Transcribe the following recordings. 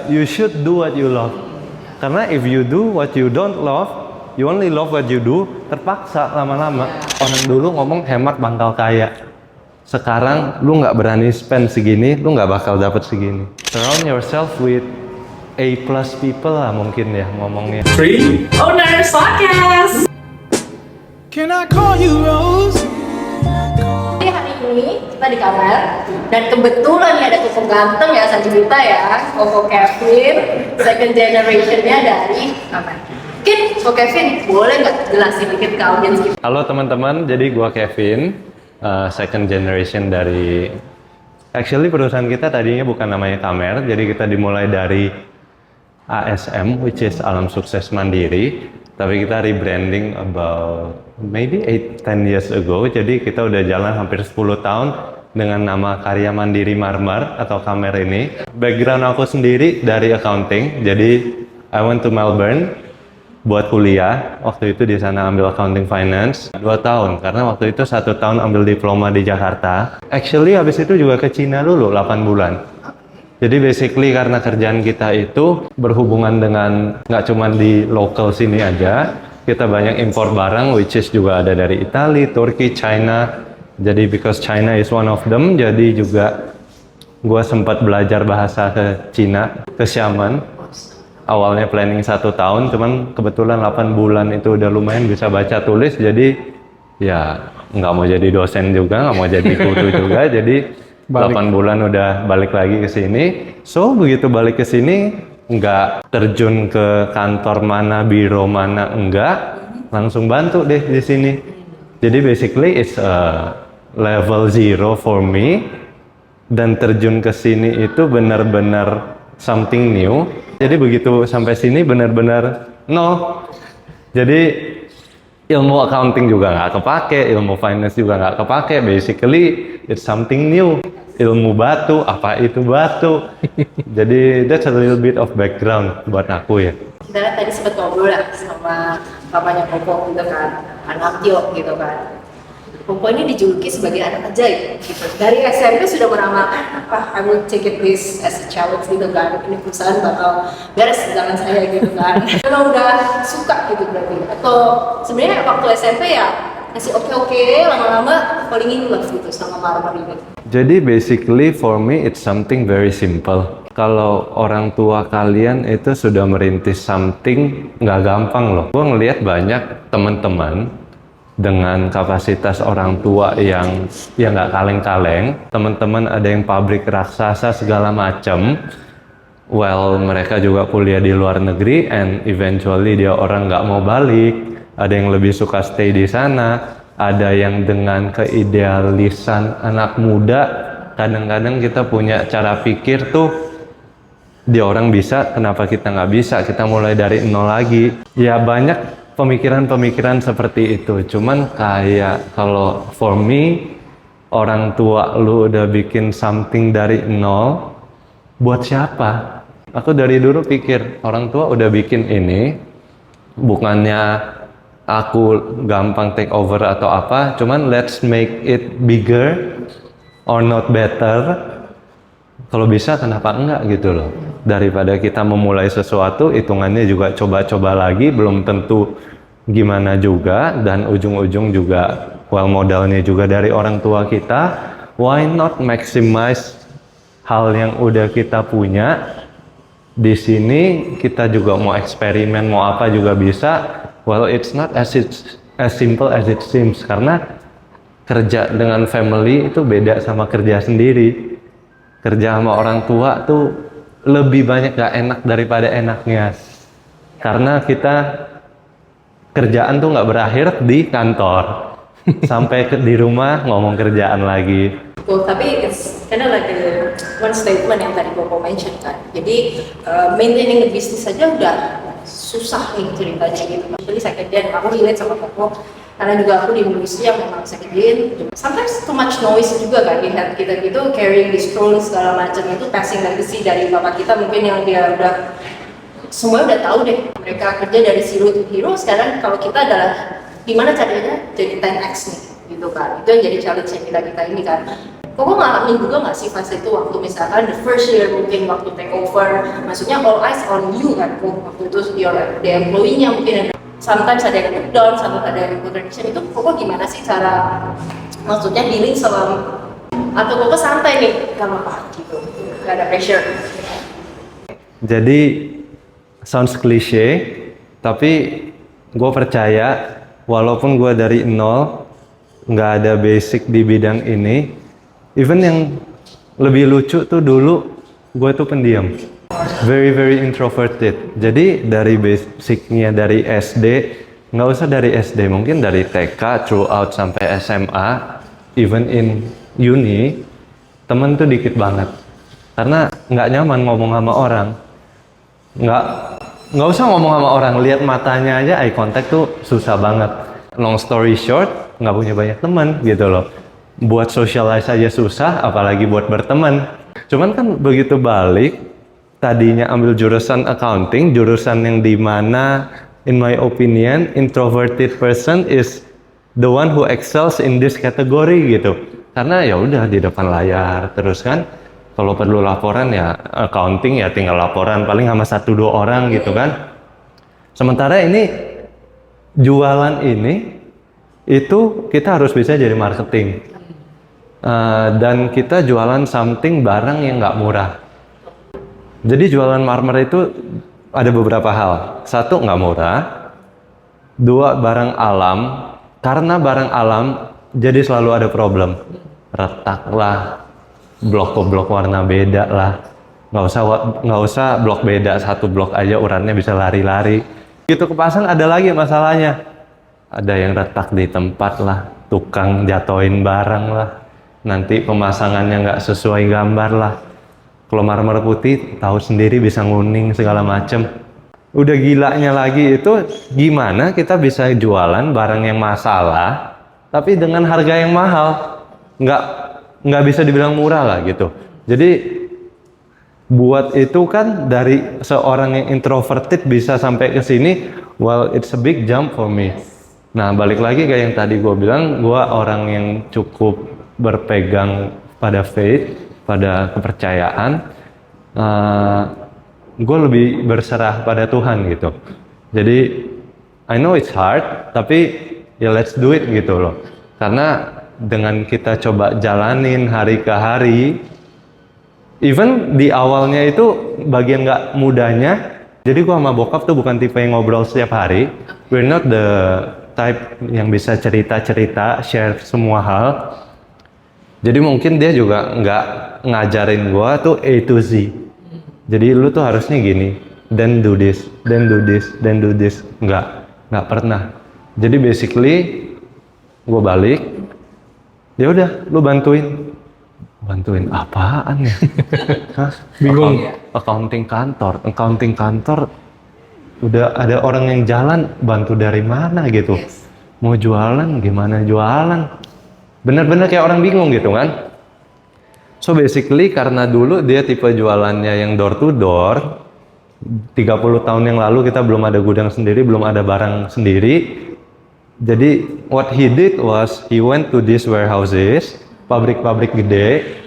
You should do what you love. Karena if you do what you don't love, you only love what you do, terpaksa lama-lama. Orang dulu ngomong hemat pangkal kaya. Sekarang lu nggak berani spend segini, lu nggak bakal dapet segini. Surround yourself with A+ people lah mungkin ya ngomongnya. Free Owners Podcast. Can I call you Rose? Hari ini kita di kamar dan kebetulan ya ada cukup ganteng ya Sanjita ya, Koko Kevin, second generation-nya dari kamar. Mungkin Koko Kevin boleh nggak jelasin dikit ke audiens kita? Halo teman-teman, jadi gua Kevin, second generation dari. Actually perusahaan kita tadinya bukan namanya Kamer, jadi kita dimulai dari ASM, which is Alam Sukses Mandiri. Tapi kita rebranding about maybe 8-10 years ago. Jadi kita udah jalan hampir 10 tahun dengan nama Karya Mandiri Marmar atau Kamer ini. Background aku sendiri dari accounting. Jadi I went to Melbourne buat kuliah. Waktu itu di sana ambil accounting finance 2 tahun karena waktu itu 1 tahun ambil diploma di Jakarta. Actually habis itu juga ke Cina dulu 8 bulan. Jadi basically karena kerjaan kita itu berhubungan dengan nggak cuma di lokal sini aja, kita banyak impor barang which is juga ada dari Italia, Turki, China. Jadi because China is one of them, jadi juga gua sempat belajar bahasa ke Cina, ke Xiamen. Awalnya planning 1 tahun, cuman kebetulan 8 bulan itu udah lumayan bisa baca tulis, jadi ya nggak mau jadi dosen juga, nggak mau jadi guru juga, jadi 8 bulan udah balik lagi ke sini. So begitu balik ke sini nggak terjun ke kantor mana, biro mana, enggak, langsung bantu deh di sini. Jadi basically it's a level 0 for me, dan terjun ke sini itu benar-benar something new. Jadi begitu sampai sini benar-benar no. Jadi ilmu accounting juga nggak kepake, ilmu finance juga nggak kepake. Basically it's something new. Ilmu batu, apa itu batu. Jadi that's a little bit of background buat aku ya. Kita tadi sempat ngobrol ya sama papanya Koko gitu kan, anak Tio gitu kan. Koko ini dijuluki sebagai anak ajaib gitu. Dari SMP sudah meramalkan I will take it this as a challenge gitu kan. Ini perusahaan bakal beres di tangan saya gitu kan. Kalau udah suka gitu berarti. Atau sebenarnya waktu SMP ya masih oke, lama-lama falling in love gitu sama marmer ini. Jadi basically for me it's something very simple. Kalau orang tua kalian itu sudah merintis something, nggak gampang loh. Gue ngelihat banyak teman-teman dengan kapasitas orang tua yang ya nggak kaleng-kaleng. Teman-teman ada yang pabrik raksasa segala macam. Well, mereka juga kuliah di luar negeri and eventually dia orang nggak mau balik. Ada yang lebih suka stay di sana. Ada yang dengan keidealisan anak muda, kadang-kadang kita punya cara pikir tuh, dia orang bisa, kenapa kita nggak bisa, kita mulai dari nol lagi. Ya banyak pemikiran-pemikiran seperti itu, cuman kayak kalau for me, orang tua lu udah bikin something dari nol, buat siapa? Aku dari dulu pikir, orang tua udah bikin ini, bukannya aku gampang take over atau apa, cuman let's make it bigger or not better. Kalau bisa kenapa enggak gitu loh. Daripada kita memulai sesuatu, hitungannya juga coba-coba lagi, belum tentu gimana juga, dan ujung-ujung juga well modalnya juga dari orang tua kita. Why not maximize hal yang udah kita punya. Di sini kita juga mau eksperimen, mau apa juga bisa. Well, it's not as simple as it seems, karena kerja dengan family itu beda sama kerja sendiri. Kerja sama orang tua tuh lebih banyak gak enak daripada enaknya. Karena kita kerjaan tuh gak berakhir di kantor. Sampai di rumah ngomong kerjaan lagi. Well, tapi it's kind of like one statement yang tadi Koko mention kan. Jadi maintaining the business saja udah susah nih ceritanya gitu. Jadi second gen, aku relate sama Koko karena juga aku di industri yang memang second gen. Sometimes too much noise juga kan di head kita gitu, carrying this throne segala macam itu passing legacy dari bapak kita mungkin yang dia udah semua udah tahu deh. Mereka kerja dari zero to hero. Sekarang kalau kita adalah gimana caranya jadi 10x nih gitu kan. Itu yang jadi challenge yang kita ini kan. Koko ngalamin juga nggak sih fase itu waktu misalkan the first year mungkin waktu take over, maksudnya all eyes on you kan, Kok waktu itu the employee-nya mungkin sometimes ada yang ikut down, sometimes ada yang ikut recognition, itu Koko gimana sih cara maksudnya dealing sama, atau Koko santai nih, gak apa-apa gitu, gak ada pressure. Jadi sounds cliche, tapi gue percaya walaupun gue dari nol, nggak ada basic di bidang ini, even yang lebih lucu tuh dulu gue tuh pendiam, very very introverted. Jadi dari basicnya dari SD, nggak usah dari SD, mungkin dari TK throughout sampai SMA, even in uni, temen tuh dikit banget. Karena nggak nyaman ngomong sama orang, nggak usah ngomong sama orang, lihat matanya aja eye contact tuh susah banget. Long story short, nggak punya banyak teman gitu loh. Buat socialize aja susah, apalagi buat berteman. Cuman kan begitu balik, tadinya ambil jurusan accounting, jurusan yang dimana, in my opinion, introverted person is the one who excels in this category gitu. Karena ya udah di depan layar terus kan. Kalau perlu laporan ya accounting ya tinggal laporan paling sama 1-2 orang gitu kan. Sementara ini jualan ini itu kita harus bisa jadi marketing. Dan kita jualan something barang yang nggak murah. Jadi jualan marmer itu ada beberapa hal. 1, nggak murah. 2, barang alam. Karena barang alam jadi selalu ada problem. Retak lah, blok warna beda lah, nggak usah blok beda, 1 blok aja urannya bisa lari-lari gitu. Kepasang ada lagi masalahnya, ada yang retak di tempat lah, tukang jatoin barang lah, nanti pemasangannya nggak sesuai gambar lah. Kalau marmer putih tahu sendiri bisa nguning segala macem. Udah gilanya lagi itu gimana kita bisa jualan barang yang masalah tapi dengan harga yang mahal, nggak bisa dibilang murah lah gitu. Jadi buat itu kan dari seorang yang introverted bisa sampai ke sini, well it's a big jump for me. Nah balik lagi kayak yang tadi gue bilang, gue orang yang cukup berpegang pada faith, pada kepercayaan. Gue lebih berserah pada Tuhan gitu. Jadi I know it's hard, tapi ya let's do it gitu loh. Karena dengan kita coba jalanin hari ke hari, even di awalnya itu bagian nggak mudahnya. Jadi gua sama bokap tuh bukan tipe yang ngobrol setiap hari. We're not the type yang bisa cerita-cerita, share semua hal. Jadi mungkin dia juga nggak ngajarin gua tuh A to Z. Jadi lu tuh harusnya gini, then do this, then do this, then do this. Nggak pernah. Jadi basically gua balik, ya udah, lu bantuin apaan ya? Hah? Bingung. Accounting kantor, udah ada orang yang jalan, bantu dari mana gitu? Mau jualan, gimana jualan? Bener-bener kayak orang bingung gitu kan? So basically karena dulu dia tipe jualannya yang door to door, 30 tahun yang lalu kita belum ada gudang sendiri, belum ada barang sendiri. Jadi what he did was he went to these warehouses, pabrik-pabrik gede,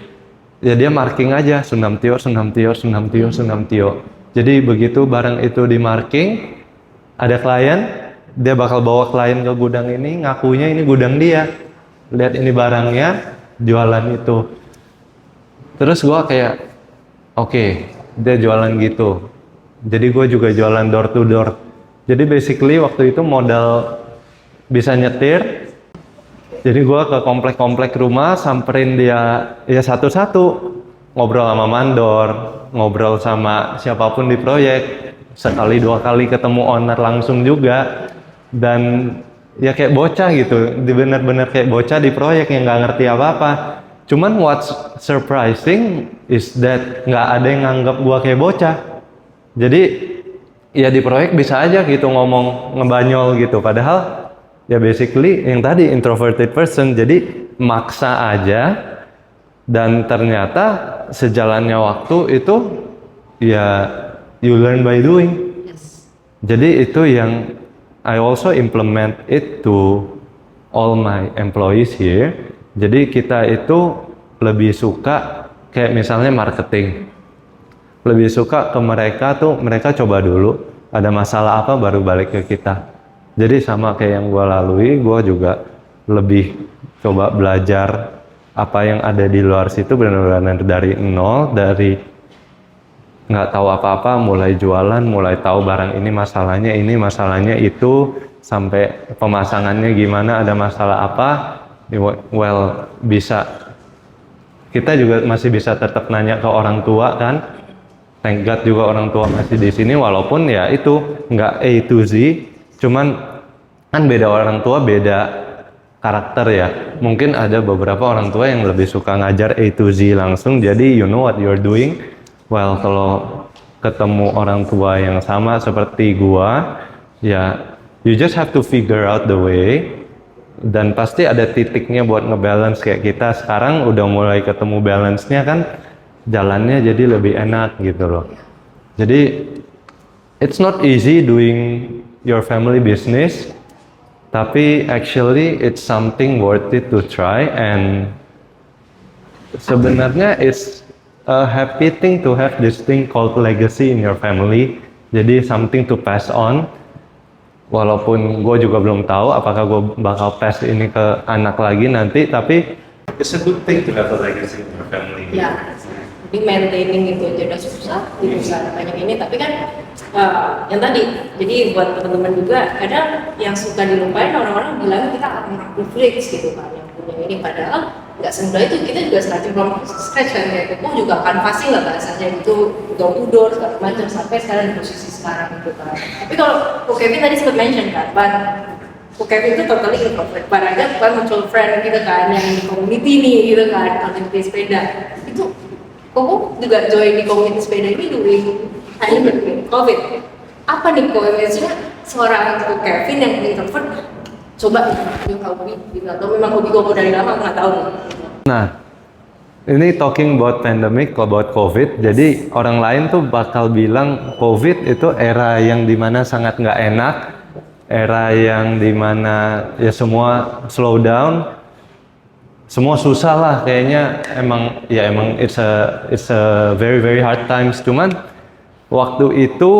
ya dia marking aja Sundam Tio. Jadi begitu barang itu di marking, ada klien, dia bakal bawa klien ke gudang ini, ngakunya ini gudang dia, lihat ini barangnya, jualan itu. Terus gua kayak oke, dia jualan gitu, jadi gue juga jualan door to door. Jadi basically waktu itu modal bisa nyetir. Jadi gue ke komplek-komplek rumah, samperin dia ya satu-satu, ngobrol sama mandor, ngobrol sama siapapun di proyek, 1-2 kali ketemu owner langsung juga, dan ya kayak bocah gitu, bener-bener kayak bocah di proyek yang nggak ngerti apa-apa. Cuman what's surprising is that nggak ada yang nganggap gue kayak bocah. Jadi ya di proyek bisa aja gitu ngomong ngebanyol gitu, padahal ya basically yang tadi introverted person, jadi maksa aja. Dan ternyata sejalannya waktu itu ya you learn by doing. Jadi itu yang I also implement it to all my employees here. Jadi kita itu lebih suka kayak misalnya marketing. Lebih suka ke mereka tuh, mereka coba dulu ada masalah apa baru balik ke kita. Jadi sama kayak yang gue lalui, gue juga lebih coba belajar apa yang ada di luar situ benar-benar dari nol, dari nggak tahu apa-apa, mulai jualan, mulai tahu barang ini masalahnya itu, sampai pemasangannya gimana, ada masalah apa, well bisa. Kita juga masih bisa tetap nanya ke orang tua kan. Thank God juga orang tua masih di sini, walaupun ya itu nggak A to Z, cuman kan beda orang tua, beda karakter ya. Mungkin ada beberapa orang tua yang lebih suka ngajar A to Z langsung, jadi you know what you're doing. Well, kalau ketemu orang tua yang sama seperti gua, ya you just have to figure out the way. Dan pasti ada titiknya buat ngebalance kayak kita sekarang udah mulai ketemu balance-nya kan, jalannya jadi lebih enak gitu loh. Jadi it's not easy doing your family business, tapi actually it's something worth it to try, and sebenarnya it's a happy thing to have this thing called legacy in your family. Jadi something to pass on. Walaupun gue juga belum tahu apakah gue bakal pass ini ke anak lagi nanti, tapi it's a good thing to have a legacy in your family. Ya, jadi maintaining itu aja udah susah, udah banyak ini, tapi kan yang tadi, jadi buat teman-teman juga, kadang yang suka dilupain orang-orang bilang kita orang privilege gitu kan, yang punya ini, padahal nggak semudah itu. Kita juga starting from scratch kan, kayak aku juga kan pasti nggak bahasanya gitu, door segala macam sampai sekarang di posisi sekarang gitu kan. Tapi kalau Kevin tadi sempat mention kan, Kevin itu totally introvert, barangkali kan muncul friend gitu kan, yang di community nih gitu kan, community sepeda itu. Koko juga join di komunitas sepeda ini hanya COVID. Apa nih komunitasnya seorang Kevin yang introvert coba yang hobi gitu, atau memang hobi Koko dari lama nggak tahu nih. Nah, ini talking about pandemic, about COVID. Jadi orang lain tuh bakal bilang COVID itu era yang dimana sangat nggak enak, era yang dimana ya semua slow down. Semua susah lah kayaknya, emang it's a very very hard times. Cuman waktu itu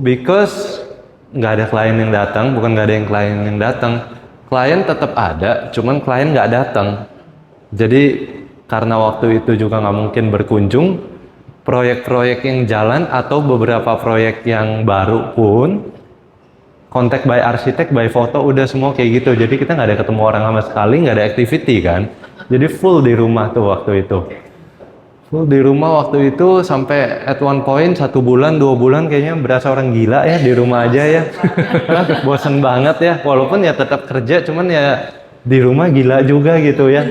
because nggak ada klien yang datang, bukan nggak ada yang klien yang datang, klien tetap ada, cuman klien nggak datang. Jadi karena waktu itu juga nggak mungkin berkunjung, proyek-proyek yang jalan atau beberapa proyek yang baru pun kontak by arsitek, by foto, udah semua kayak gitu. Jadi kita nggak ada ketemu orang sama sekali, nggak ada activity kan. Jadi full di rumah tuh waktu itu. Full di rumah waktu itu sampai at one point 1 bulan, 2 bulan kayaknya berasa orang gila ya di rumah aja ya. Bosen banget ya, walaupun ya tetap kerja, cuman ya di rumah gila juga gitu ya.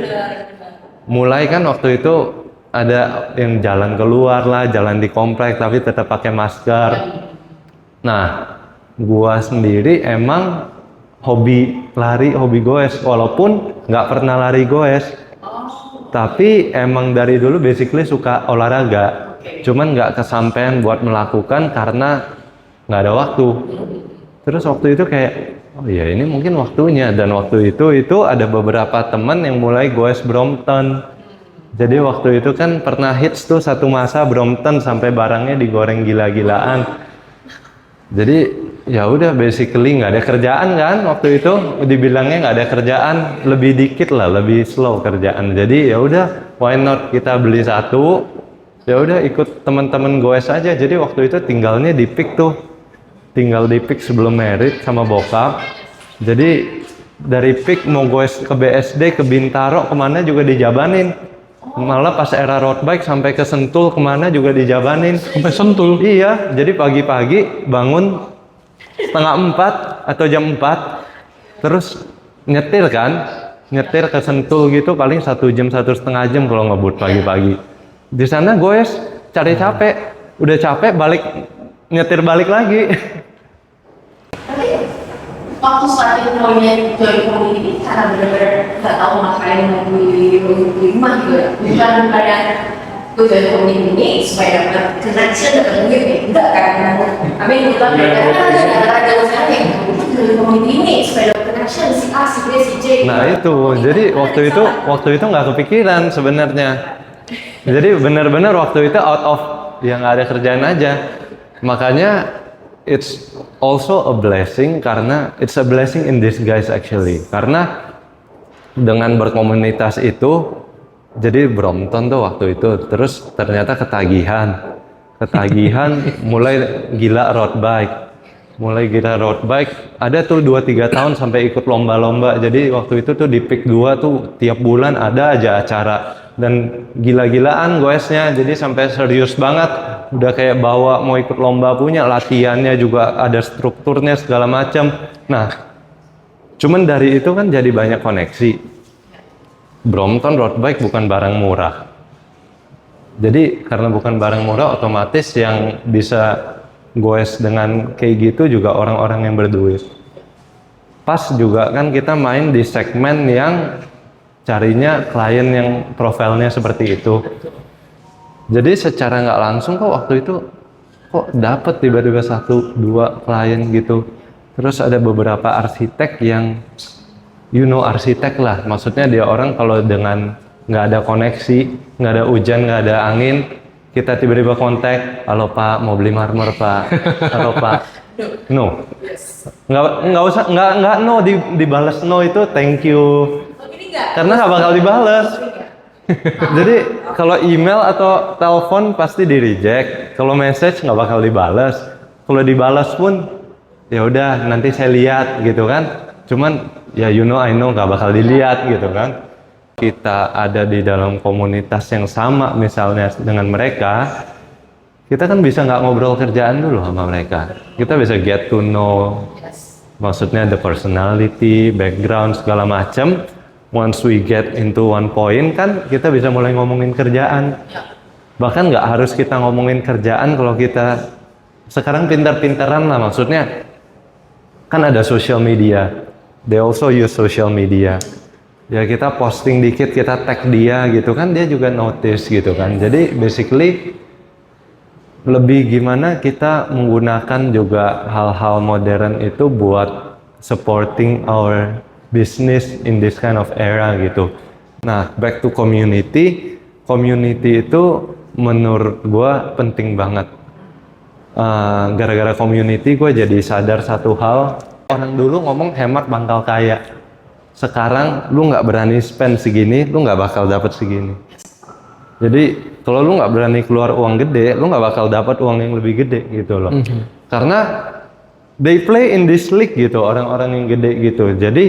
Mulai kan waktu itu ada yang jalan keluar lah, jalan di komplek tapi tetap pakai masker. Nah, gua sendiri emang hobi lari, hobi goes, walaupun nggak pernah lari goes, tapi emang dari dulu basically suka olahraga, cuman nggak kesampean buat melakukan karena nggak ada waktu. Terus waktu itu kayak, oh ya ini mungkin waktunya, dan waktu itu ada beberapa teman yang mulai goes Brompton. Jadi waktu itu kan pernah hits tuh satu masa Brompton sampai barangnya digoreng gila-gilaan. Jadi ya udah basically nggak ada kerjaan kan waktu itu, dibilangnya nggak ada kerjaan, lebih dikit lah, lebih slow kerjaan. Jadi ya udah why not kita beli satu, ya udah ikut teman-teman goes aja. Jadi waktu itu tinggalnya di Pik tuh, tinggal di Pik sebelum married sama bokap. Jadi dari Pik mau goes ke BSD, ke Bintaro, kemana juga dijabanin. Malah pas era road bike sampai ke Sentul, kemana juga dijabanin. Sampai Sentul? Iya, jadi pagi-pagi bangun 3:30 atau jam 4, terus nyetir ke Sentul gitu, paling 1 jam 1,5 jam kalau ngebut pagi-pagi. Di sana goes, cari capek, udah capek balik, nyetir balik lagi. Waktu saat itu maunya join community karena benar-benar nggak tahu ngapain di rumah gitu ya, bukan yang gue join community ini supaya dapat connection, dapat duit ya, enggak kan? Tapi kita karena ada usaha yang join community ini supaya dapat connection si A, si B, si J. Nah itu, jadi waktu itu nggak kepikiran sebenarnya. Jadi benar-benar waktu itu out of yang nggak ada kerjaan aja. Makanya it's also a blessing karena it's a blessing in disguise actually. Karena dengan berkomunitas itu, jadi Brompton tuh waktu itu, terus ternyata ketagihan mulai gila road bike, ada tuh 2-3 tahun sampai ikut lomba-lomba. Jadi waktu itu tuh di PIK 2 tuh tiap bulan ada aja acara dan gila-gilaan goesnya, jadi sampai serius banget, udah kayak bawa mau ikut lomba punya, latihannya juga ada strukturnya segala macam. Nah cuman dari itu kan jadi banyak koneksi. Brompton road bike bukan barang murah. Jadi karena bukan barang murah, otomatis yang bisa goes dengan kayak gitu juga orang-orang yang berduit. Pas juga kan kita main di segmen yang carinya klien yang profilnya seperti itu. Jadi secara nggak langsung kok waktu itu kok dapet tiba-tiba 1-2 klien gitu. Terus ada beberapa arsitek yang arsitek lah, maksudnya dia orang kalau dengan nggak ada koneksi, nggak ada hujan, nggak ada angin, kita tiba-tiba kontak, halo Pak, mau beli marmer Pak, halo Pak, no, nggak usah, nggak no, dibales no itu thank you, karena nggak bakal dibales. Jadi kalau email atau telepon pasti di reject, kalau message nggak bakal dibales, kalau dibales pun ya udah nanti saya lihat gitu kan, cuman ya I know nggak bakal dilihat gitu kan. Kita ada di dalam komunitas yang sama misalnya dengan mereka, kita kan bisa nggak ngobrol kerjaan dulu sama mereka. Kita bisa get to know, maksudnya the personality, background segala macam. Once we get into one point kan kita bisa mulai ngomongin kerjaan. Bahkan nggak harus kita ngomongin kerjaan kalau kita sekarang pintar-pintaran lah, maksudnya kan ada social media. They also use social media. Ya kita posting dikit, kita tag dia gitu kan, dia juga notice gitu kan. Jadi basically lebih gimana kita menggunakan juga hal-hal modern itu buat supporting our business in this kind of era gitu. Nah, back to community itu menurut gua penting banget. Gara-gara community gua jadi sadar satu hal, orang dulu ngomong hemat bakal kaya. Sekarang lu nggak berani spend segini, lu nggak bakal dapat segini. Jadi kalau lu nggak berani keluar uang gede, lu nggak bakal dapat uang yang lebih gede gitu loh. Karena they play in this league gitu, orang-orang yang gede gitu. Jadi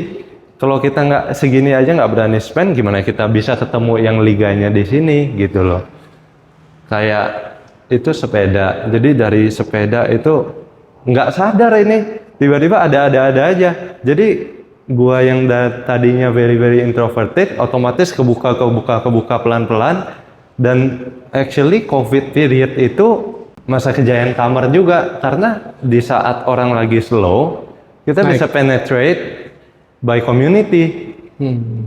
kalau kita nggak segini aja nggak berani spend, gimana kita bisa ketemu yang liganya di sini gitu loh. Kayak itu sepeda. Jadi dari sepeda itu nggak sadar ini tiba-tiba ada aja. Jadi gua yang tadinya very introverted otomatis kebuka pelan-pelan, dan actually COVID period itu masa kejayaan kamar juga, karena di saat orang lagi slow kita bisa penetrate by community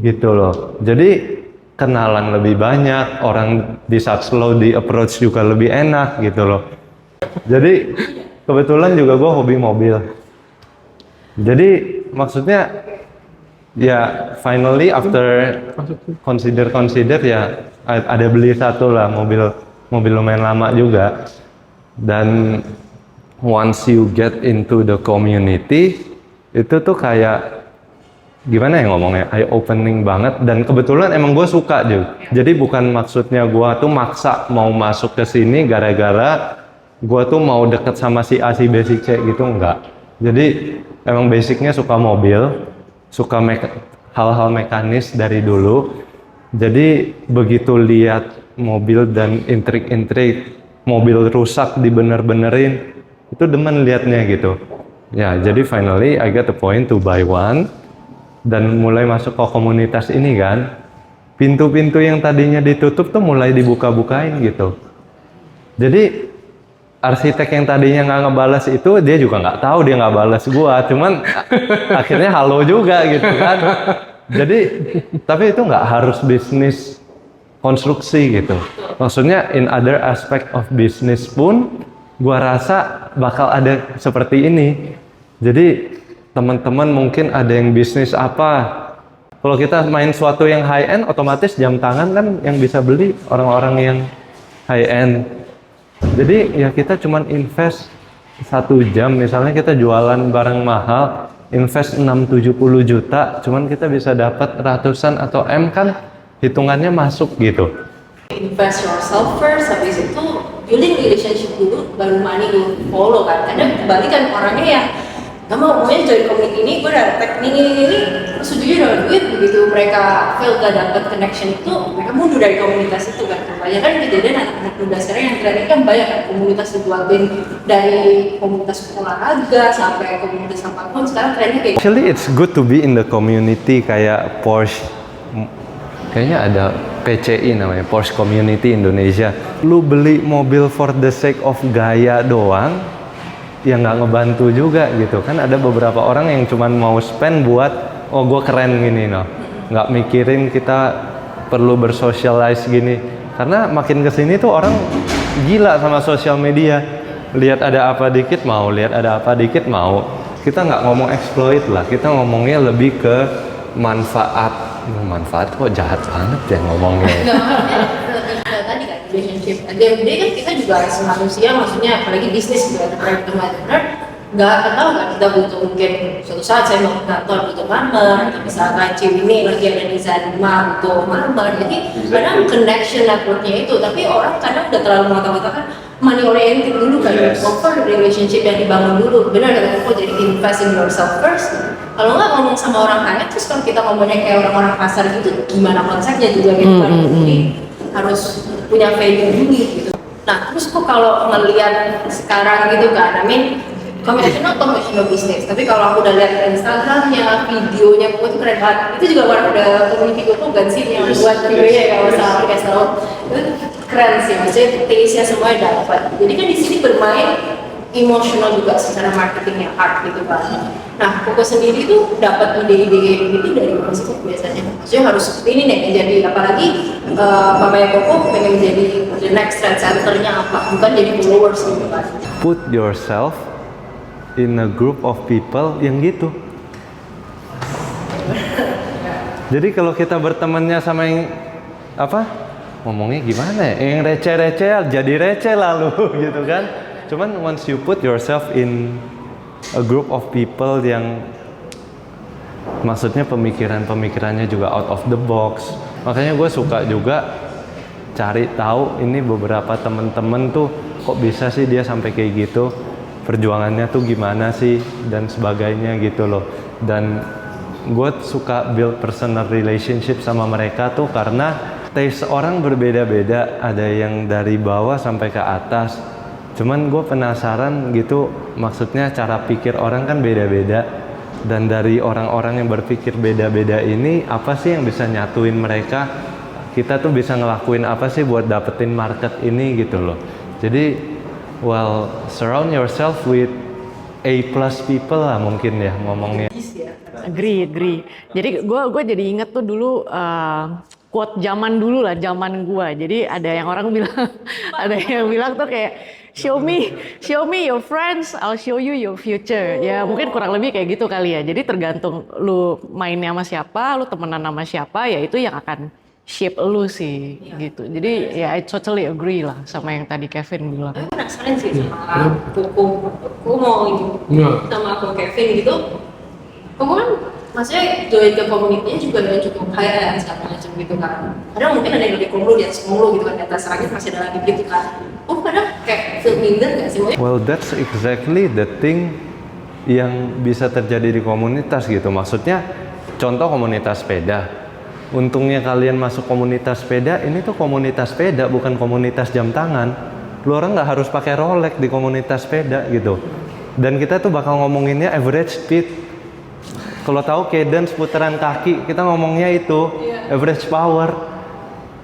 gitu loh. Jadi kenalan lebih banyak, orang di saat slow di approach juga lebih enak gitu loh. Jadi kebetulan juga gua hobi mobil. Jadi maksudnya ya finally after consider ya ada beli satu lah mobil lumayan lama juga. Dan once you get into the community itu tuh kayak gimana ya ngomongnya, eye opening banget. Dan kebetulan emang gue suka juga. Jadi bukan maksudnya gue tuh maksa mau masuk ke sini gara-gara gue tuh mau deket sama si A, si B, si C gitu, enggak. Jadi emang basicnya suka mobil, suka hal-hal mekanis dari dulu. Jadi begitu lihat mobil dan intrik-intrik mobil rusak dibener-benerin, itu demen liatnya gitu. Ya, jadi finally I got the point to buy one dan mulai masuk ke komunitas ini kan. Pintu-pintu yang tadinya ditutup tuh mulai dibuka-bukain gitu. Jadi arsitek yang tadinya nggak ngebales itu, dia juga nggak tahu dia nggak balas gua, cuman akhirnya halo juga gitu kan. Jadi tapi itu nggak harus bisnis konstruksi gitu. Maksudnya in other aspect of business pun gua rasa bakal ada seperti ini. Jadi teman-teman mungkin ada yang bisnis apa. Kalau kita main suatu yang high end, otomatis jam tangan kan yang bisa beli orang-orang yang high end. Jadi ya kita cuman invest 1 jam, misalnya kita jualan barang mahal, invest 6-70 juta, cuman kita bisa dapat ratusan atau M kan hitungannya masuk gitu. Invest yourself first, habis itu building relationship dulu, baru money will follow kan. Kadang kebalikan orangnya ya, gak mau maunya join community ini, gue udah teknik ini, terus ujungnya udah duit, begitu mereka fail gak dapet connection itu, mereka mundur dari komunitas itu kan. Banyak kan kejadian anak-anak muda sekarang yang trending kan banyak kan, komunitas dibuatin dari komunitas olahraga sampai komunitas apapun, sekarang trendnya kayak Actually it's good to be in the community kayak Porsche. Kayaknya ada PCI namanya, Porsche Community Indonesia. Lu beli mobil for the sake of gaya doang, ya nggak ngebantu juga gitu kan. Ada beberapa orang yang cuman mau spend buat, oh gue keren gini no. Nggak mikirin kita perlu bersosialize gini. Karena makin kesini tuh orang gila sama sosial media. Lihat ada apa dikit mau, lihat ada apa dikit mau. Kita nggak ngomong exploit lah, kita ngomongnya lebih ke manfaat. Manfaat kok jahat banget ya ngomongnya. Nggak, tadi kan relationship. At the end of the day kan kita juga manusia, maksudnya apalagi bisnis juga ada private entrepreneur. Nggak tahu kan kita butuh mungkin suatu saat saya mau ke kantor butuh marmer, atau misalkan ini lagi ada desain rumah butuh marmer. Jadi kadang connection networknya itu, tapi orang kadang udah terlalu mengatakan money oriented dulu kan, over relationship yang dibangun dulu. Benar kata aku, jadi invest in yourself first. Kalau nggak ngomong sama orang kaya, terus kalau kita ngomongnya kayak orang-orang pasar gitu, gimana konsepnya juga gitu kan. Jadi harus punya value dulu gitu. Nah terus kok kalau ngelihat sekarang gitu kan, I mean conventional business, tapi kalau aku udah lihat Instagramnya, videonya, gue tuh keren banget. Itu juga udah community gue tuh sih yang buat videonya ya, kalau salah kayak tahu itu keren sih, maksudnya taste-nya semuanya dapat. Jadi kan di sini bermain emosional juga secara marketing yang hard gitu kan. Nah, Koko sendiri tuh dapat ide-ide gitu dari mana sih biasanya? Maksudnya harus seperti ini nih, jadi apalagi mamanya Koko pengen menjadi the next trend centernya apa? Bukan jadi followers gitu kan. Put yourself in a group of people yang gitu. Jadi kalau kita bertemannya sama yang apa? Ngomongnya gimana ya? Yang receh-receh jadi receh lalu gitu kan. Cuman once you put yourself in a group of people yang maksudnya pemikirannya juga out of the box. Makanya gue suka juga cari tahu ini beberapa temen-temen tuh kok bisa sih dia sampai kayak gitu. Perjuangannya tuh gimana sih dan sebagainya gitu loh. Dan gue suka build personal relationship sama mereka tuh karena taste orang berbeda-beda, ada yang dari bawah sampai ke atas. Cuman gue penasaran gitu, maksudnya cara pikir orang kan beda-beda. Dan dari orang-orang yang berpikir beda-beda ini, apa sih yang bisa nyatuin mereka? Kita tuh bisa ngelakuin apa sih buat dapetin market ini gitu loh. Jadi, well, surround yourself with A+ people lah mungkin ya ngomongnya. Agree. Jadi gue jadi inget tuh dulu quote zaman dulu lah, zaman gue. Jadi ada yang orang bilang, ada yang bilang tuh kayak show me your friends, I'll show you your future. Ya mungkin kurang lebih kayak gitu kali ya. Jadi tergantung lu mainnya sama siapa, lu temenan sama siapa, ya itu yang akan shape lu sih gitu. Jadi ya I totally agree lah sama yang tadi Kevin bilang. Aku penasaran sih sama Koko mau sama aku Kevin gitu. Koko kan maksudnya join ke komunitasnya juga dengan cukup high end segala macam gitu kan. Kadang mungkin ada yang lebih kumlu di atas kumlu gitu kan, di atas langit masih ada lagi gitu kan. Kadang kayak feel minder gak sih? Well, that's exactly the thing yang bisa terjadi di komunitas gitu. Maksudnya contoh komunitas sepeda. Untungnya kalian masuk komunitas sepeda, ini tuh komunitas sepeda bukan komunitas jam tangan. Lu orang nggak harus pakai Rolex di komunitas sepeda gitu. Dan kita tuh bakal ngomonginnya average speed. Kalau tahu cadence putaran kaki, kita ngomongnya itu average power.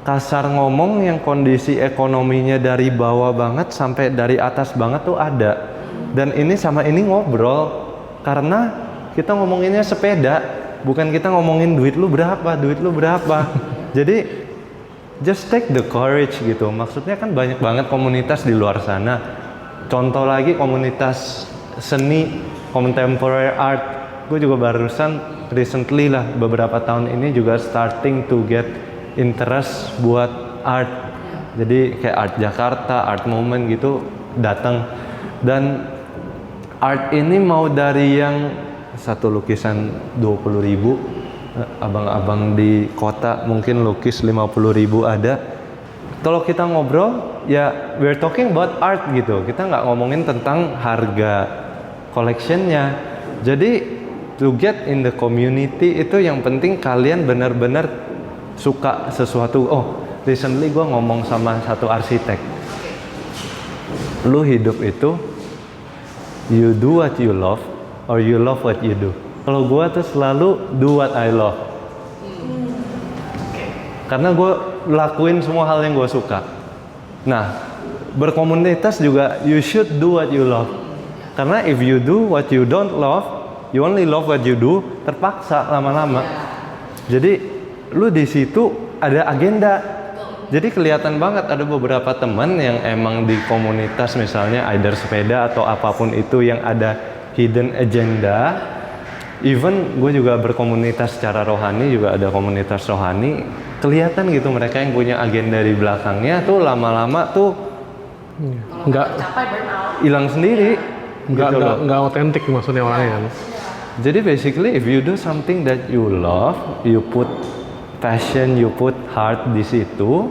Kasar ngomong yang kondisi ekonominya dari bawah banget sampai dari atas banget tuh ada. Dan ini sama ini ngobrol karena kita ngomonginnya sepeda, bukan kita ngomongin duit lu berapa. Jadi just take the courage gitu. Maksudnya kan banyak banget komunitas di luar sana. Contoh lagi komunitas seni, contemporary art. gue juga barusan recently lah beberapa tahun ini juga starting to get interest buat art. Jadi kayak Art Jakarta, Art Moment gitu datang. Dan art ini mau dari yang satu lukisan 20.000, abang-abang di kota mungkin lukis 50.000 ada. Kalau kita ngobrol ya we're talking about art gitu, kita nggak ngomongin tentang harga collectionnya. Jadi to get in the community itu yang penting kalian benar-benar suka sesuatu. Oh, recently gue ngomong sama satu arsitek, lu hidup itu you do what you love or you love what you do. Kalau gue tuh selalu do what I love, karena gue lakuin semua hal yang gue suka. Nah, berkomunitas juga you should do what you love, karena if you do what you don't love, you only love what you do, terpaksa lama-lama. Jadi lu di situ ada agenda. Jadi kelihatan banget ada beberapa teman yang emang di komunitas misalnya either sepeda atau apapun itu yang ada hidden agenda. Even gue juga berkomunitas secara rohani, juga ada komunitas rohani. Kelihatan gitu mereka yang punya agenda di belakangnya tuh lama-lama tuh nggak hilang sendiri. Gitu loh. nggak otentik maksudnya orangnya kan. Jadi basically if you do something that you love, you put passion, you put heart di situ,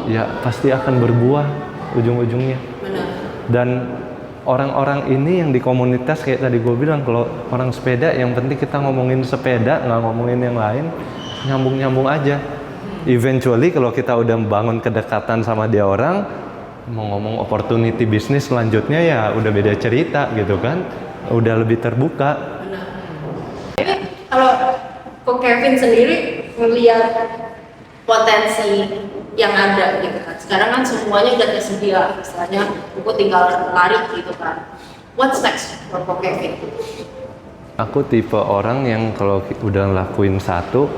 ya pasti akan berbuah ujung-ujungnya. Dan orang-orang ini yang di komunitas kayak tadi gue bilang, kalau orang sepeda yang penting kita ngomongin sepeda, nggak ngomongin yang lain, nyambung-nyambung aja. Eventually kalau kita udah bangun kedekatan sama dia orang, mau ngomong opportunity bisnis selanjutnya ya udah beda cerita gitu kan, udah lebih terbuka. Kalau Ko Kevin sendiri melihat potensi yang ada gitu kan. Sekarang kan semuanya udah tersedia, istilahnya aku tinggal lari gitu kan. What's next for Ko Kevin? Aku tipe orang yang kalau udah lakuin satu,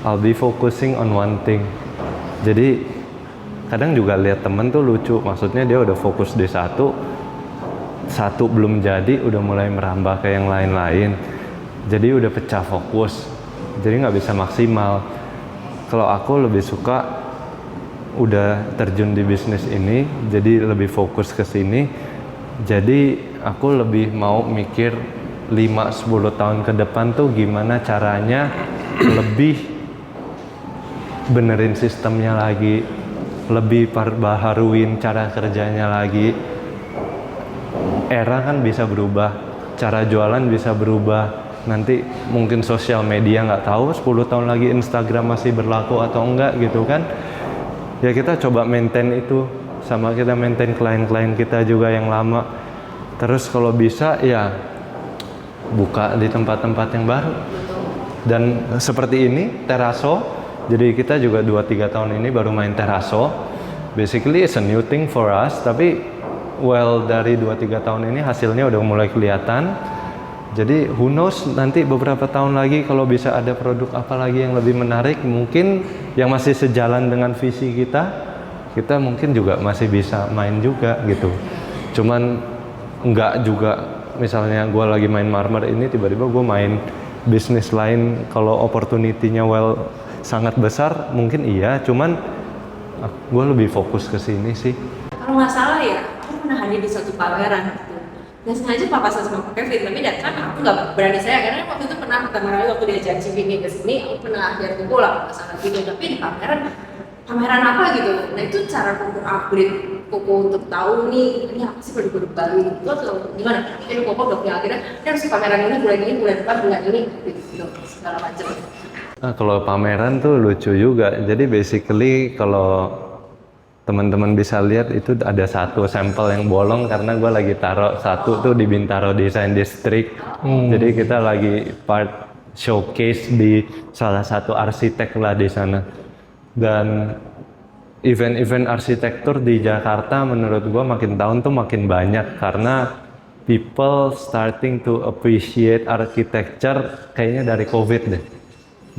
I'll be focusing on one thing. Jadi kadang juga lihat temen tuh lucu, maksudnya dia udah fokus di satu belum jadi udah mulai merambah ke yang lain-lain. Jadi udah pecah fokus, jadi nggak bisa maksimal. Kalau aku lebih suka udah terjun di bisnis ini, jadi lebih fokus ke sini. Jadi aku lebih mau mikir 5-10 tahun ke depan tuh gimana caranya lebih benerin sistemnya lagi, lebih perbaharuin cara kerjanya lagi. Era kan bisa berubah, cara jualan bisa berubah. Nanti mungkin sosial media nggak tahu 10 tahun lagi Instagram masih berlaku atau enggak gitu kan. Ya kita coba maintain itu, sama kita maintain klien-klien kita juga yang lama. Terus kalau bisa ya buka di tempat-tempat yang baru. Dan seperti ini Terraso, jadi kita juga 2-3 tahun ini baru main Terraso. Basically it's a new thing for us, tapi well dari 2-3 tahun ini hasilnya udah mulai kelihatan. Jadi who knows nanti beberapa tahun lagi kalau bisa ada produk apa lagi yang lebih menarik, mungkin yang masih sejalan dengan visi kita mungkin juga masih bisa main juga gitu. Cuman enggak juga misalnya gue lagi main Marmer ini tiba-tiba gue main bisnis lain, kalau opportunity-nya well sangat besar mungkin iya, cuman gue lebih fokus ke sini sih. Kalau nggak salah ya, aku pernah hadir di suatu pameran gitu. Nggak sengaja papasan sama Ko Kevin, tapi datang aku nggak berani saya karena waktu itu pernah pertama kali waktu diajak Civini ke sini, aku pernah lihat kuku lah nggak salah gitu, tapi di pameran apa gitu. Nah itu cara Koko upgrade Koko untuk tahu nih ini apa sih produk-produk baru gitu atau gimana? Ini Koko udah punya akhirnya ini harus ke pameran ini bulan depan bulan ini gitu segala macam. Nah, kalau pameran tuh lucu juga. Jadi basically kalau teman-teman bisa lihat itu ada satu sampel yang bolong karena gue lagi taruh satu tuh di Bintaro Design District. Jadi kita lagi part showcase di salah satu arsitek lah di sana. Dan event-event arsitektur di Jakarta menurut gue makin tahun tuh makin banyak karena people starting to appreciate architecture kayaknya dari COVID deh.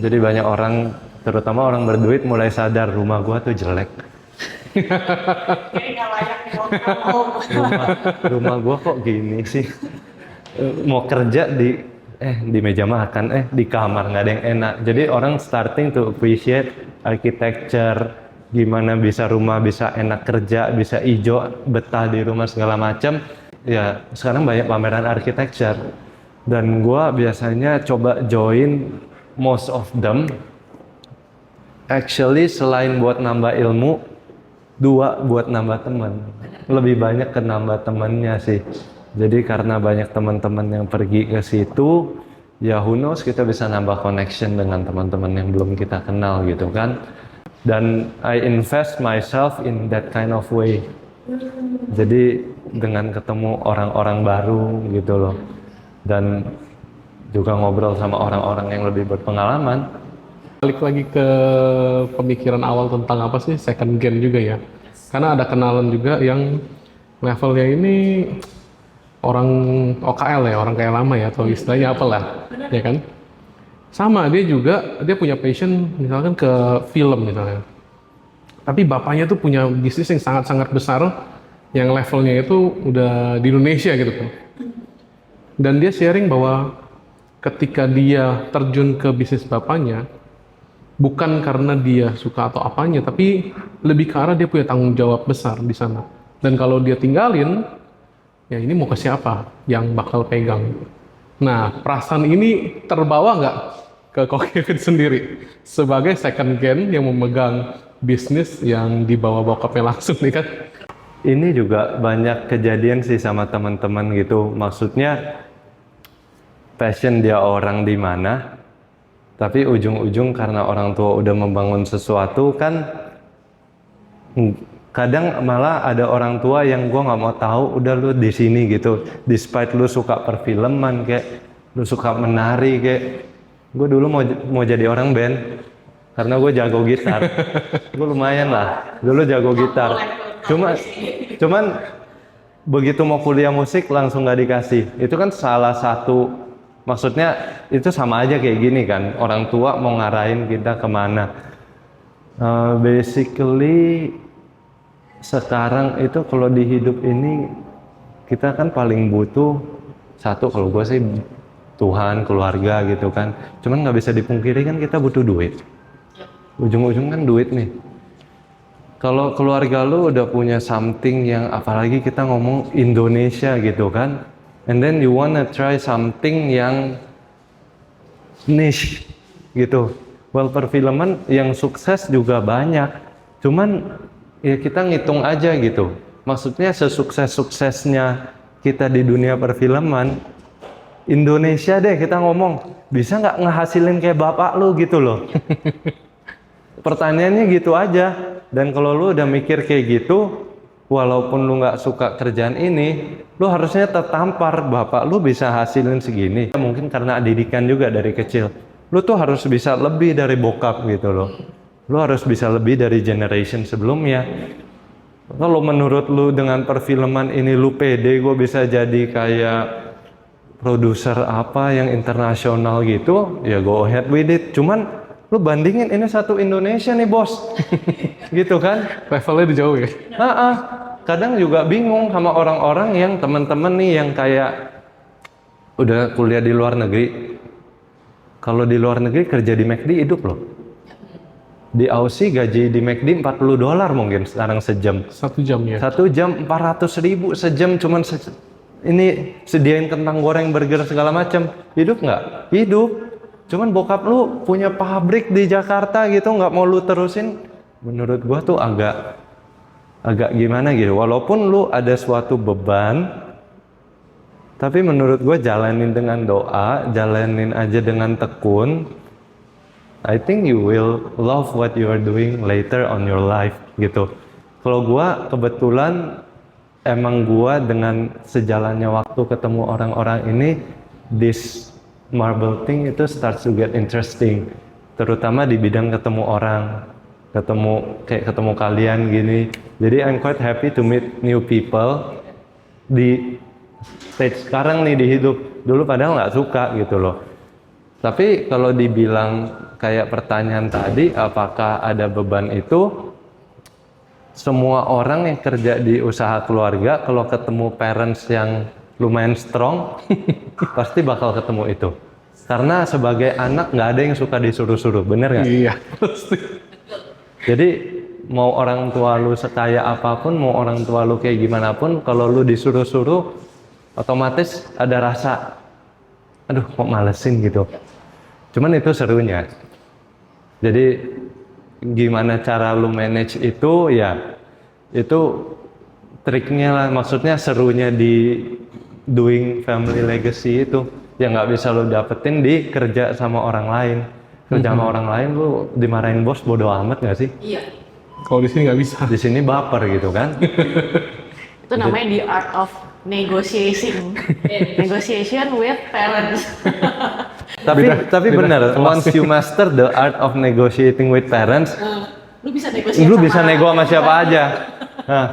Jadi banyak orang, terutama orang berduit mulai sadar rumah gue tuh jelek. rumah gue kok gini sih, mau kerja di di meja makan, di kamar nggak ada yang enak. Jadi orang starting to appreciate architecture, gimana bisa rumah bisa enak kerja, bisa hijau, betah di rumah segala macam. Ya sekarang banyak pameran architecture dan gua biasanya coba join most of them. Actually selain buat nambah ilmu, dua buat nambah teman. Lebih banyak ke nambah temannya sih. Jadi karena banyak teman-teman yang pergi ke situ, ya who knows kita bisa nambah connection dengan teman-teman yang belum kita kenal gitu kan. Dan I invest myself in that kind of way. Jadi dengan ketemu orang-orang baru gitu loh. Dan juga ngobrol sama orang-orang yang lebih berpengalaman. Balik lagi ke pemikiran awal tentang apa sih second gen juga ya. Karena ada kenalan juga yang levelnya ini orang OKL ya, orang kayak lama ya, atau istilahnya apalah, ya kan? Sama, dia punya passion misalkan ke film misalnya. Tapi bapaknya tuh punya bisnis yang sangat-sangat besar, yang levelnya itu udah di Indonesia gitu kan. Dan dia sharing bahwa ketika dia terjun ke bisnis bapaknya, bukan karena dia suka atau apanya, tapi lebih ke arah dia punya tanggung jawab besar di sana. Dan kalau dia tinggalin, ya ini mau ke siapa yang bakal pegang? Nah, perasaan ini terbawa nggak ke Ko Kevin sendiri sebagai second gen yang memegang bisnis yang dibawa bokapnya langsung nih kan? Ini juga banyak kejadian sih sama teman-teman gitu. Maksudnya passion dia orang di mana, tapi ujung-ujung karena orang tua udah membangun sesuatu kan, kadang malah ada orang tua yang gua nggak mau tahu, udah lu di sini gitu. Despite lu suka perfilman kayak, lu suka menari kayak, gue dulu mau jadi orang band karena gue jago gitar. Gue lumayan lah, dulu jago gitar. Cuman begitu mau kuliah musik langsung nggak dikasih. Itu kan salah satu, maksudnya itu sama aja kayak gini kan, orang tua mau ngarahin kita kemana. Basically sekarang itu kalau di hidup ini kita kan paling butuh satu, kalau gue sih Tuhan, keluarga gitu kan. Cuman nggak bisa dipungkiri kan kita butuh duit. Ujung-ujung kan duit nih. Kalau keluarga lu udah punya something yang, apalagi kita ngomong Indonesia gitu kan, and then you wanna try something yang niche gitu. Well, perfilman yang sukses juga banyak. Cuman ya kita ngitung aja gitu. Maksudnya sesukses-suksesnya kita di dunia perfilman, Indonesia deh kita ngomong, bisa nggak ngehasilin kayak bapak lu gitu loh. Pertanyaannya gitu aja. Dan kalau lu udah mikir kayak gitu, walaupun lu nggak suka kerjaan ini, lu harusnya tertampar, bapak lu bisa hasilin segini. Mungkin karena didikan juga dari kecil. Lu tuh harus bisa lebih dari bokap gitu loh. Lu harus bisa lebih dari generation sebelumnya. Kalau menurut lu dengan perfilman ini lu pede, gue bisa jadi kayak produser apa yang internasional gitu, ya go ahead with it. Cuman lu bandingin ini satu Indonesia nih bos, gitu kan? Levelnya di jauh ya? Kadang juga bingung sama orang-orang yang teman-teman nih yang kayak udah kuliah di luar negeri. Kalau di luar negeri kerja di McD hidup loh. Di Aussie gaji di McD $40 mungkin sekarang sejam. 1 jam ya? 1 jam 400.000 sejam, cuman ini sediain kentang goreng, burger segala macam. Hidup nggak? Hidup. Cuman bokap lu punya pabrik di Jakarta gitu, nggak mau lu terusin. Menurut gua tuh agak gimana gitu. Walaupun lu ada suatu beban, tapi menurut gua jalanin dengan doa, jalanin aja dengan tekun. I think you will love what you are doing later on your life gitu. Kalau gua kebetulan emang gua dengan sejalannya waktu ketemu orang-orang ini, this marble thing itu starts to get interesting, terutama di bidang ketemu orang, ketemu kalian gini. Jadi I'm quite happy to meet new people di stage sekarang nih di hidup. Dulu padahal nggak suka gitu loh. Tapi kalau dibilang kayak pertanyaan tadi, apakah ada beban itu? Semua orang yang kerja di usaha keluarga, kalau ketemu parents yang lumayan strong, pasti bakal ketemu itu. Karena sebagai anak nggak ada yang suka disuruh-suruh, bener nggak? Iya, pasti. Jadi mau orang tua lu sekaya apapun, mau orang tua lu kayak gimana pun, kalau lu disuruh-suruh, otomatis ada rasa, aduh kok malesin gitu. Cuman itu serunya. Jadi gimana cara lu manage itu, ya itu triknya lah. Maksudnya serunya di doing family legacy itu, yang nggak bisa lu dapetin di kerja sama orang lain. Kerja sama orang lain lu dimarahin bos bodo amat nggak sih? Iya. Kalau di sini nggak bisa. Di sini baper gitu kan? Itu namanya the art of negotiation. Negotiation with parents. Tapi benar, once you master the art of negotiating with parents, Lu bisa negosiasi lu bisa nego sama siapa aja. Nah,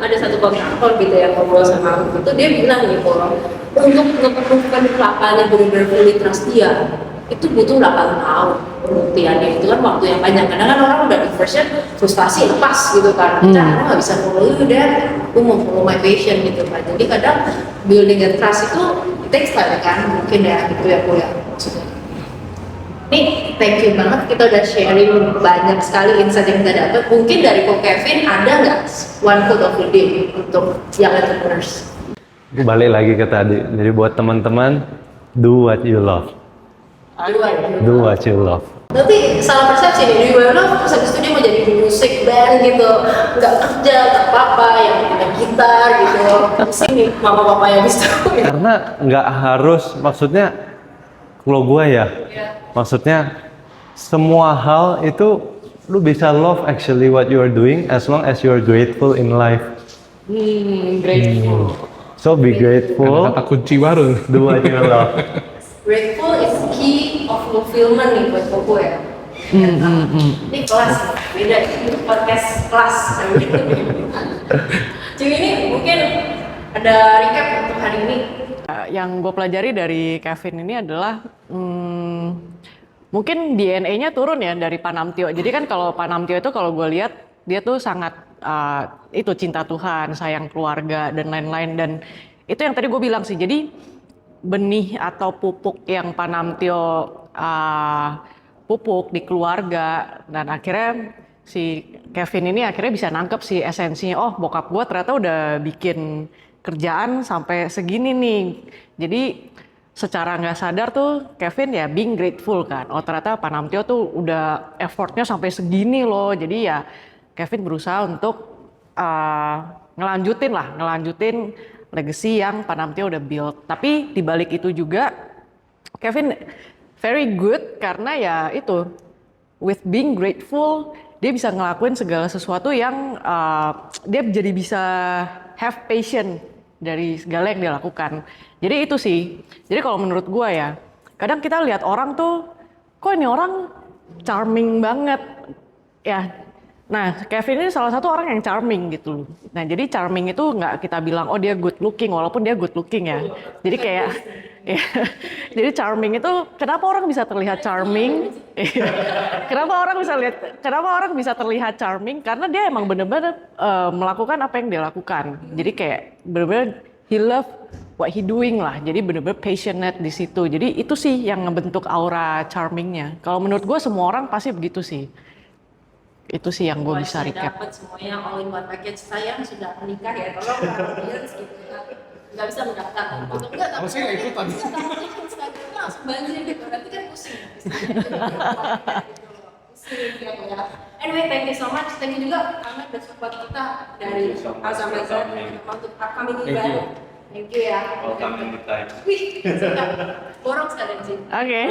Ada satu kontraktor gitu yang ngobrol sama aku itu, dia bilang gitu, untuk nge-proofkan kelapanya benar-benar fully trust dia, itu butuh 8 tahun pembuktiannya. Itu kan waktu yang panjang. Kadang kan orang udah di version frustasi lepas gitu kan, aku nggak bisa follow you dan aku mau follow my passion gitu kan. Jadi kadang building a trust itu it takes time kan, mungkin ya gitu ya aku ya maksudnya. Nih, thank you banget, kita udah sharing banyak sekali insight yang kita dapat. Mungkin dari Ko Kevin ada nggak one quote of the day untuk young entrepreneurs? gue balik lagi ke tadi. Jadi buat teman-teman, do what you love. Do what you love. Tapi salah persepsi nih, di Weblo terus habis itu dia mau jadi musik band gitu, nggak kerja, nggak apa-apa, yang main gitar gitu. Sini mama-mama yang bisa. Karena nggak harus, maksudnya kalau gue ya, maksudnya semua hal itu lu bisa love actually what you are doing as long as you are grateful in life. Grateful. So be Ada grateful, kata kunci baru. do what you love. Grateful is key of fulfillment nih buat Koko ya. Ini kelas, beda ini podcast kelas. Cuy, ini mungkin ada recap untuk hari ini. Yang gue pelajari dari Kevin ini adalah mungkin DNA-nya turun ya dari Panamtio. Jadi kan kalau Panamtio itu kalau gue lihat dia tuh sangat itu cinta Tuhan, sayang keluarga dan lain-lain, dan itu yang tadi gue bilang sih. Jadi benih atau pupuk yang Panamtio pupuk di keluarga, dan akhirnya si Kevin ini akhirnya bisa nangkep si esensinya. Oh, bokap gue ternyata udah bikin kerjaan sampai segini nih. Jadi secara nggak sadar tuh Kevin ya being grateful kan. Oh, ternyata Panamtio tuh udah effortnya sampai segini loh. Jadi ya Kevin berusaha untuk ngelanjutin legacy yang Panamtio udah build. Tapi di balik itu juga Kevin very good karena ya itu, with being grateful dia bisa ngelakuin segala sesuatu yang dia jadi bisa have passion dari segala yang dia lakukan. Jadi itu sih. Jadi kalau menurut gue ya, kadang kita lihat orang tuh, kok ini orang charming banget ya. Nah, Kevin ini salah satu orang yang charming gitu loh. Nah, jadi charming itu nggak kita bilang, oh dia good looking, walaupun dia good looking ya. Jadi kayak, ya, jadi charming itu, kenapa orang bisa terlihat charming? Kenapa orang bisa terlihat charming? Karena dia emang bener-bener melakukan apa yang dia lakukan. Jadi kayak bener-bener he love what he doing lah. Jadi bener-bener passionate di situ. Jadi itu sih yang ngebentuk aura charmingnya. Kalau menurut gue semua orang pasti begitu sih. Itu sih yang gue bisa recap. Dapat semuanya all in one package. Saya sudah menikah ya, tolong audience gitu. Nggak bisa mendaftar untuk enggak, tapi saya nggak ikutan. Instagramnya langsung banjir gitu, nanti kan pusing. Pusing ya. Anyway, thank you so much. Thank you juga Ahmed dan support kita dari Azamazon untuk upcoming event. Thank you ya. Welcome anytime. Wih, suka. Borong sekalian sih. Oke.